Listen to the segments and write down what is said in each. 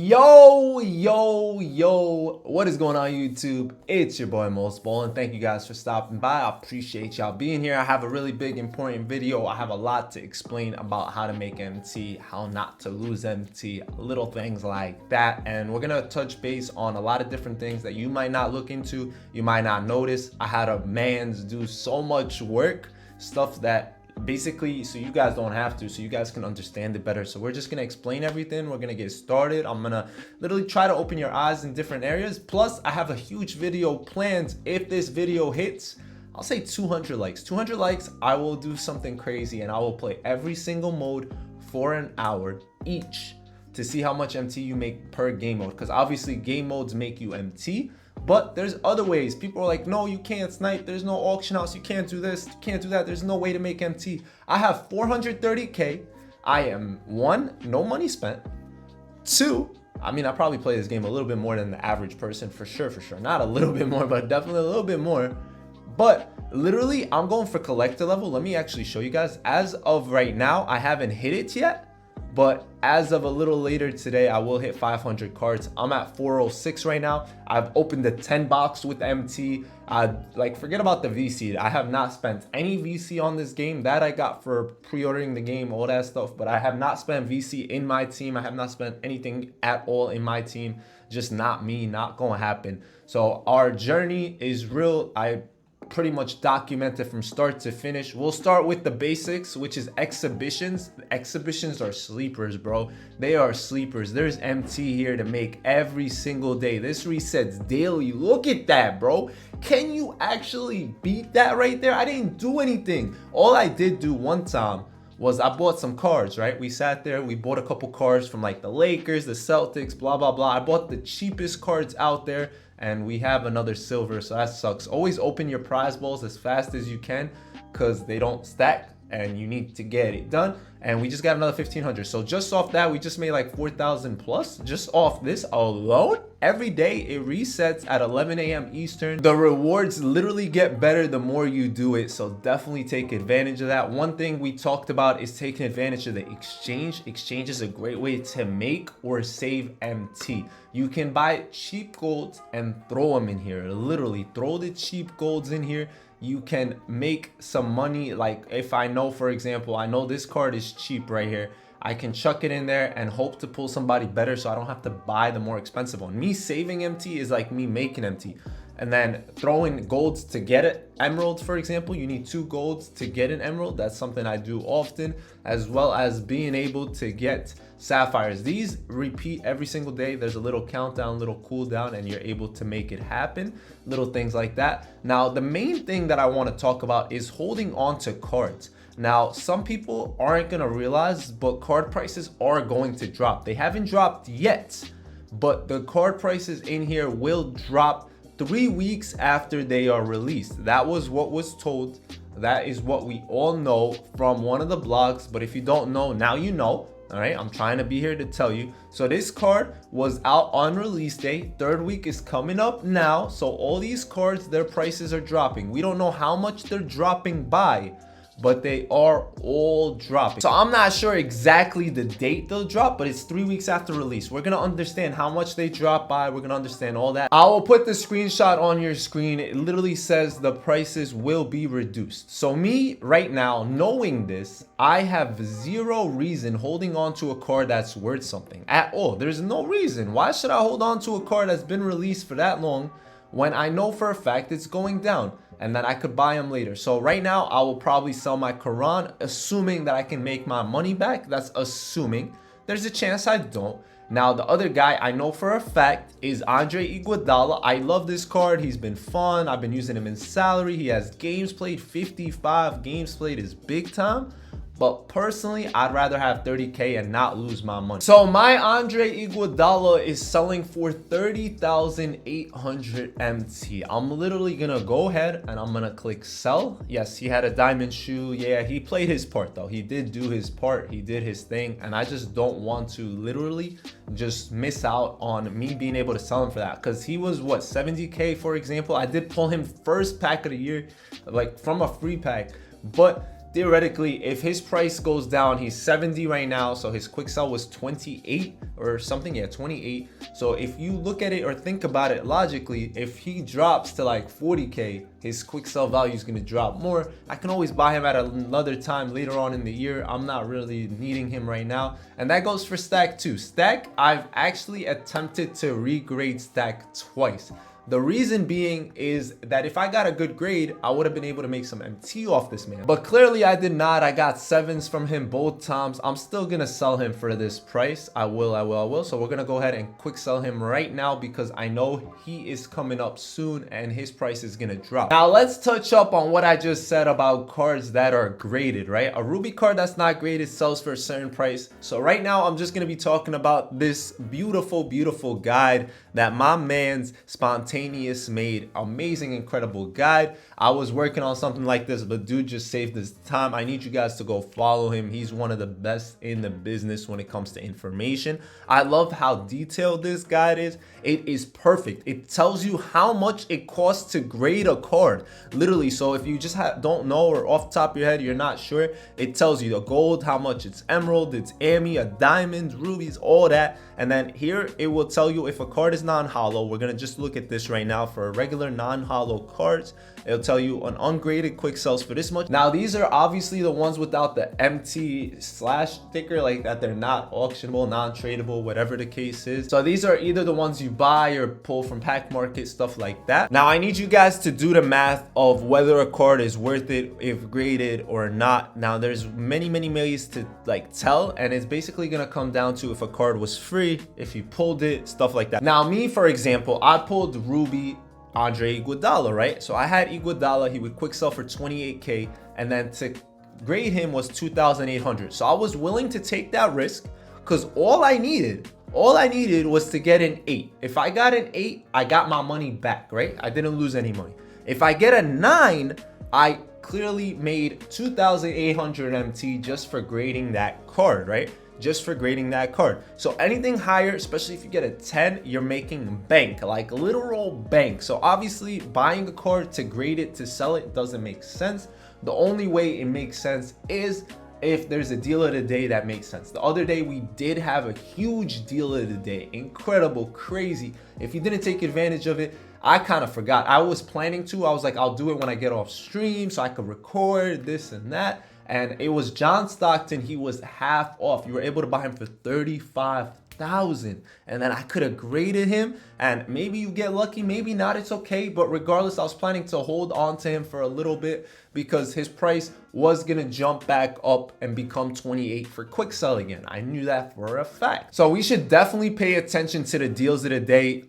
Yo, what is going on YouTube? It's your boy Mosballin. Thank you guys for stopping by. I appreciate y'all being here. I have a really big important video. I have a lot to explain about how to make MT, how not to lose MT, little things like that. And we're gonna touch base on a lot of different things that you might not look into, you might not notice. I had a man's do so much work, stuff that basically so you guys don't have to, so you guys can understand it better. So we're just gonna explain everything. We're gonna get started. I'm gonna literally try to open your eyes in different areas. Plus I have a huge video planned. If this video hits, I'll say 200 likes. 200 likes, I will do something crazy and I will play every single mode for an hour each to see how much MT you make per game mode, because obviously game modes make you MT. But there's other ways. People are like, no, you can't snipe. There's no auction house. You can't do this. You can't do that. There's no way to make MT. I have 430K. I am 1, no money spent. 2, I mean, I probably play this game a little bit more than the average person for sure. Not a little bit more, but definitely a little bit more. But literally, I'm going for collector level. Let me actually show you guys. As of right now, I haven't hit it yet. But as of a little later today, I will hit 500 cards. I'm at 406 right now. I've opened the 10 box with MT. Like, forget about the VC. I have not spent any VC on this game. That I got for pre-ordering the game, all that stuff. But I have not spent VC in my team. I have not spent anything at all in my team. Just not me, not gonna happen. So our journey is real. I pretty much documented from start to finish. We'll start with the basics, which is exhibitions. Exhibitions are sleepers, bro. They are sleepers. There's MT here to make every single day. This resets daily. Look at that, bro. Can you actually beat that right there? I didn't do anything. All I did do one time was I bought some cards, right? We sat there, we bought a couple cards from like the Lakers, the Celtics, blah, blah, blah. I bought the cheapest cards out there, and we have another silver, so that sucks. Always open your prize balls as fast as you can because they don't stack and you need to get it done. And we just got another 1500. So just off that, we just made like 4,000 plus just off this alone. Every day it resets at 11 a.m. Eastern. The rewards literally get better the more you do it, so definitely take advantage of that. One thing we talked about is taking advantage of the exchange. Exchange is a great way to make or save MT. You can buy cheap golds and throw them in here. Literally throw the cheap golds in here. You can make some money. Like if I know, for example, I know this card is cheap right here, I can chuck it in there and hope to pull somebody better so I don't have to buy the more expensive one. Me saving MT is like me making MT. And then throwing golds to get it. Emeralds, for example, you need 2 golds to get an emerald. That's something I do often, as well as being able to get sapphires. These repeat every single day. There's a little countdown, little cooldown, and you're able to make it happen. Little things like that. Now, the main thing that I want to talk about is holding on to cards. Now, some people aren't going to realize, but card prices are going to drop. They haven't dropped yet, but the card prices in here will drop 3 weeks after they are released. That was what was told. That is what we all know from one of the blogs. But if you don't know, now you know. All right, I'm trying to be here to tell you. So this card was out on release day. 3rd week is coming up now. So all these cards, their prices are dropping. We don't know how much they're dropping by, but they are all dropping. So I'm not sure exactly the date they'll drop, but it's 3 weeks after release. We're gonna understand how much they drop by. We're gonna understand all that. I will put the screenshot on your screen. It literally says the prices will be reduced. So me right now, knowing this, I have zero reason holding on to a card that's worth something at all. There's no reason. Why should I hold on to a card that's been released for that long when I know for a fact it's going down and that I could buy them later? So right now, I will probably sell my Quran, assuming that I can make my money back. That's assuming. There's a chance I don't. Now, the other guy I know for a fact is Andre Iguodala. I love this card. He's been fun. I've been using him in salary. He has games played. 55 games played is big time. But personally, I'd rather have 30K and not lose my money. So my Andre Iguodala is selling for 30,800 MT. I'm literally gonna go ahead and I'm gonna click sell. Yes, he had a diamond shoe. Yeah, he played his part though. He did do his part. He did his thing. And I just don't want to literally just miss out on me being able to sell him for that. Because he was, what, 70K, for example. I did pull him first pack of the year, like from a free pack. But theoretically, if his price goes down, he's 70 right now, so his quick sell was 28 or something. Yeah, 28. So if you look at it or think about it logically, if he drops to like 40k, his quick sell value is going to drop more. I can always buy him at another time later on in the year. I'm not really needing him right now. And that goes for Stack too. Stack, I've actually attempted to regrade Stack twice. The reason being is that if I got a good grade, I would have been able to make some MT off this man. But clearly I did not. I got 7s from him both times. I'm still going to sell him for this price. I will. So we're going to go ahead and quick sell him right now because I know he is coming up soon and his price is going to drop. Now let's touch up on what I just said about cards that are graded, right? A Ruby card that's not graded sells for a certain price. So right now I'm just going to be talking about this beautiful, beautiful guide that my man's Spontaneous made. Amazing, incredible guide. I was working on something like this, but dude just saved his time. I need you guys to go follow him. He's one of the best in the business when it comes to information. I love how detailed this guide is. It is perfect. It tells you how much it costs to grade a card, literally. So if you just don't know, or off the top of your head you're not sure, it tells you the gold, how much it's emerald, it's ami, a diamonds, rubies, all that. And then here it will tell you if a card is non-hollow. We're gonna just look at this right now for regular non-hollow cards. It'll tell you an ungraded quick sells for this much. Now these are obviously the ones without the MT slash sticker, like that they're not auctionable, non-tradable, whatever the case is. So these are either the ones you buy or pull from pack market, stuff like that. Now I need you guys to do the math of whether a card is worth it if graded or not. Now there's many ways to like tell, and it's basically gonna come down to if a card was free, if you pulled it, stuff like that. Now me, for example, I pulled Ruby Andre Iguodala, right? So I had Iguodala, he would quick sell for 28k, and then to grade him was 2,800. So I was willing to take that risk because all I needed was to get an 8. If I got an 8, I got my money back, right? I didn't lose any money. If I get a 9, I clearly made 2,800 MT just for grading that card, right? Just for grading that card. So anything higher, especially if you get a 10, you're making bank, like literal bank. So obviously buying a card to grade it to sell it doesn't make sense. The only way it makes sense is if there's a deal of the day that makes sense. The other day we did have a huge deal of the day, incredible, crazy. If you didn't take advantage of it, I kind of forgot. I was planning to. I was like, I'll do it when I get off stream so I could record this and that. And it was John Stockton. He was half off. You were able to buy him for 35,000, and then I could have graded him, and maybe you get lucky, maybe not, it's okay. But regardless, I was planning to hold on to him for a little bit because his price was gonna jump back up and become 28 for quick sell again. I knew that for a fact. So we should definitely pay attention to the deals of the day.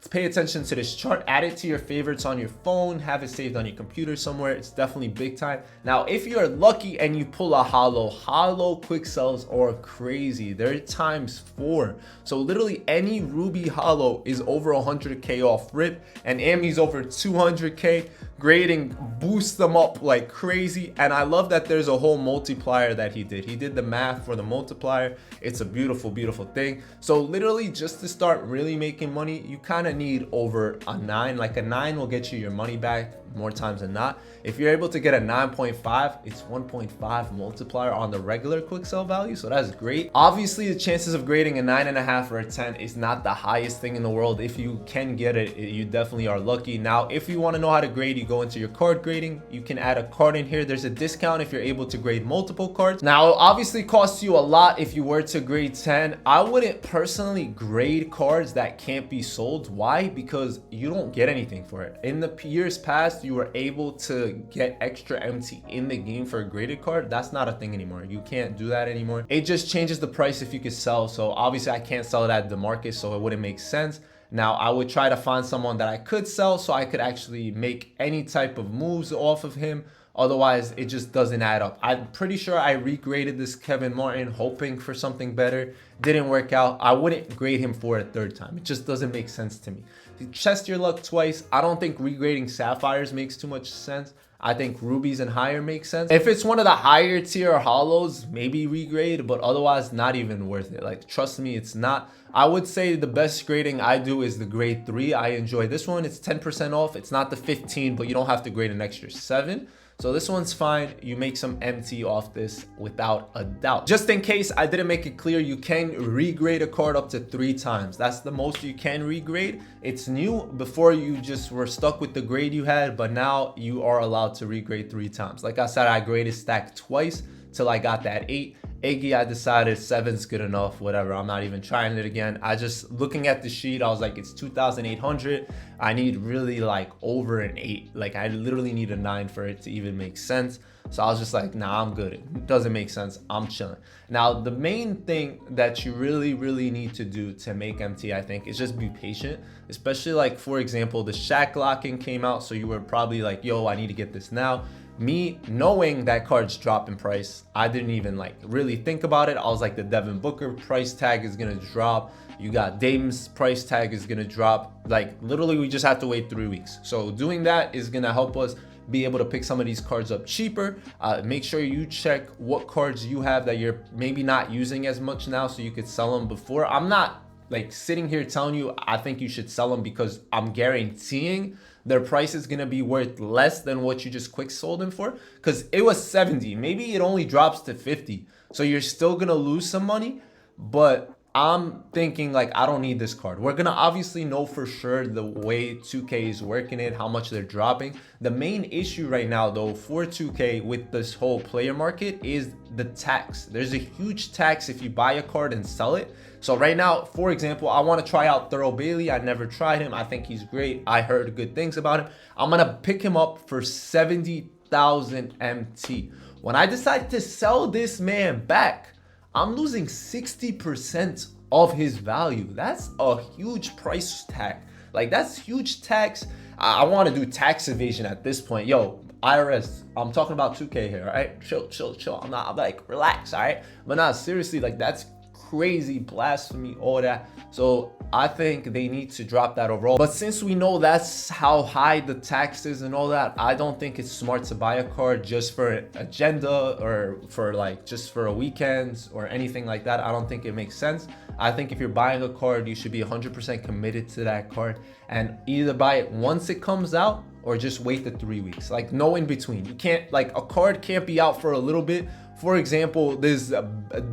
Pay attention to this chart, add it to your favorites on your phone, have it saved on your computer somewhere. It's definitely big time. Now if you're lucky and you pull a hollow quick sells are crazy. They're ×4. So literally any Ruby hollow is over 100k off rip, and Ami's over 200k. Grading boosts them up like crazy, and I love that there's a whole multiplier that he did the math for the multiplier. It's a beautiful thing. So literally just to start really making money, you kind of need over a 9. Like a 9 will get you your money back more times than not. If you're able to get a 9.5, it's 1.5 multiplier on the regular quick sell value, so that's great. Obviously the chances of grading a 9.5 or a 10 is not the highest thing in the world. If you can get it, you definitely are lucky. Now if you want to know how to grade, you go into your card grading. You can add a card in here. There's a discount if you're able to grade multiple cards. Now it obviously costs you a lot if you were to grade 10. I wouldn't personally grade cards that can't be sold. Why? Because you don't get anything for it. In the years past, you were able to get extra MT in the game for a graded card. That's not a thing anymore. You can't do that anymore. It just changes the price if you could sell. So obviously I can't sell it at the market, so it wouldn't make sense. Now I would try to find someone that I could sell so I could actually make any type of moves off of him. Otherwise it just doesn't add up. I'm pretty sure I regraded this Kevin Martin hoping for something better. Didn't work out. I wouldn't grade him for a third time. It just doesn't make sense to me. You test your luck twice. I don't think regrading sapphires makes too much sense. I think rubies and higher makes sense. If it's one of the higher tier hollows, maybe regrade, but otherwise not even worth it. Like, trust me, it's not. I would say the best grading I do is the grade 3. I enjoy this one. It's 10% off. It's not the 15, but you don't have to grade an extra 7. So this one's fine. You make some MT off this without a doubt. Just in case I didn't make it clear, you can regrade a card up to 3 times. That's the most you can regrade. It's new. Before you just were stuck with the grade you had, but now you are allowed to regrade 3 times. Like I said, I graded stack twice till I got that 8. Iggy, I decided 7's good enough, whatever. I'm not even trying it again. I just, looking at the sheet, I was like, it's 2,800. I need really like over an 8. Like I literally need a 9 for it to even make sense. So I was just like, nah, I'm good. It doesn't make sense. I'm chilling. Now, the main thing that you really need to do to make MT, I think, is just be patient. Especially like, for example, the shack locking came out. So you were probably like, yo, I need to get this now. Me knowing that cards drop in price, I didn't even like really think about it. I was like, the Devin Booker price tag is gonna drop. You got Dame's price tag is gonna drop. Like literally, we just have to wait 3 weeks. So doing that is gonna help us be able to pick some of these cards up cheaper. Make sure you check what cards you have that you're maybe not using as much now, so you could sell them before. I'm not like sitting here telling you I think you should sell them, because I'm guaranteeing their price is gonna be worth less than what you just quick sold them for, because it was 70. Maybe it only drops to 50, so you're still gonna lose some money. But I'm thinking like, I don't need this card. We're gonna obviously know for sure the way 2K is working it, how much they're dropping. The main issue right now though for 2K with this whole player market is the tax. There's a huge tax if you buy a card and sell it. So right now, for example, I want to try out Thorough Bailey. I never tried him. I think he's great. I heard good things about him. I'm gonna pick him up for 70,000 MT. When I decide to sell this man back, I'm losing 60% of his value. That's a huge price tag. Like that's huge tax. I want to do tax evasion at this point. Yo, IRS, I'm talking about 2K here, all right? Chill. I'm like, relax, all right? But not seriously, like that's crazy, blasphemy, all that. So I think they need to drop that overall. But since we know that's how high the tax is and all that, I don't think it's smart to buy a card just for agenda or for like just for a weekend or anything like that. I don't think it makes sense. I think if you're buying a card, you should be 100% committed to that card and either buy it once it comes out or just wait the 3 weeks. Like no in between. You can't, like a card can't be out for a little bit. For example, there's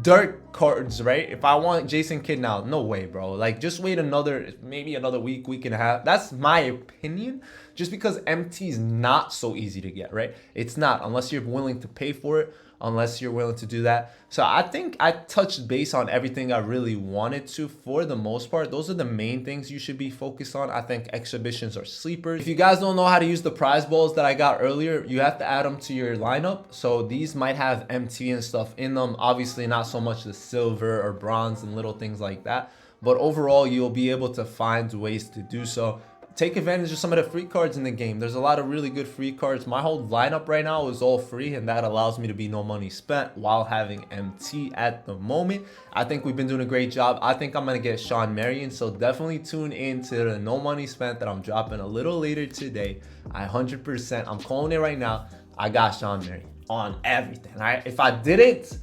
Dirk cards, right? If I want Jason Kidd now, no way, bro. Like just wait maybe another week and a half. That's my opinion. Just because MT is not so easy to get, right? It's not, unless you're willing to pay for it, unless you're willing to do that. So I think I touched base on everything I really wanted to for the most part. Those are the main things you should be focused on. I think exhibitions are sleepers. If you guys don't know how to use the prize balls that I got earlier, you have to add them to your lineup. So these might have MT and stuff in them. Obviously not so much the silver or bronze and little things like that. But overall, you'll be able to find ways to do so. Take advantage of some of the free cards in the game. There's a lot of really good free cards. My whole lineup right now is all free, and that allows me to be no money spent while having MT at the moment. I think we've been doing a great job. I think I'm going to get Sean Marion, so definitely tune in to the no money spent that I'm dropping a little later today. I 100%, I'm calling it right now, I got Sean Marion on everything, all right? If I didn't,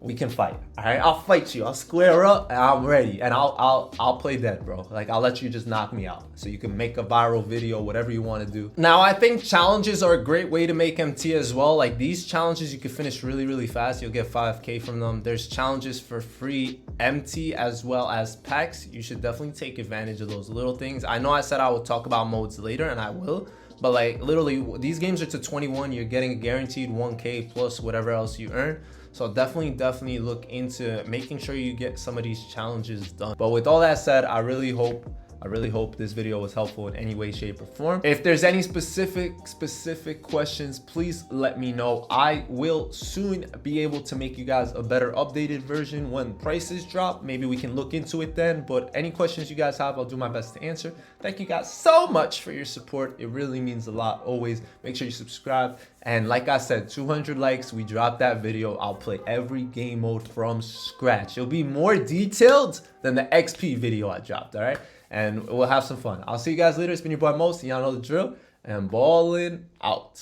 we can fight, all right? I'll fight you. I'll square up, and I'm ready. And I'll play dead, bro. Like, I'll let you just knock me out. So you can make a viral video, whatever you want to do. Now, I think challenges are a great way to make MT as well. Like, these challenges, you can finish really fast. You'll get 5K from them. There's challenges for free MT as well as packs. You should definitely take advantage of those little things. I know I said I would talk about modes later, and I will. But, like, literally, these games are to 21. You're getting a guaranteed 1K plus whatever else you earn. So definitely look into making sure you get some of these challenges done. But with all that said, I really hope this video was helpful in any way, shape, or form. If there's any specific questions, please let me know. I will soon be able to make you guys a better updated version when prices drop. Maybe we can look into it then. But any questions you guys have, I'll do my best to answer. Thank you guys so much for your support. It really means a lot always. Make sure you subscribe. And like I said, 200 likes, we drop that video. I'll play every game mode from scratch. It'll be more detailed than the XP video I dropped, all right? And we'll have some fun. I'll see you guys later. It's been your boy Mos. Y'all know the drill. And Ballin out.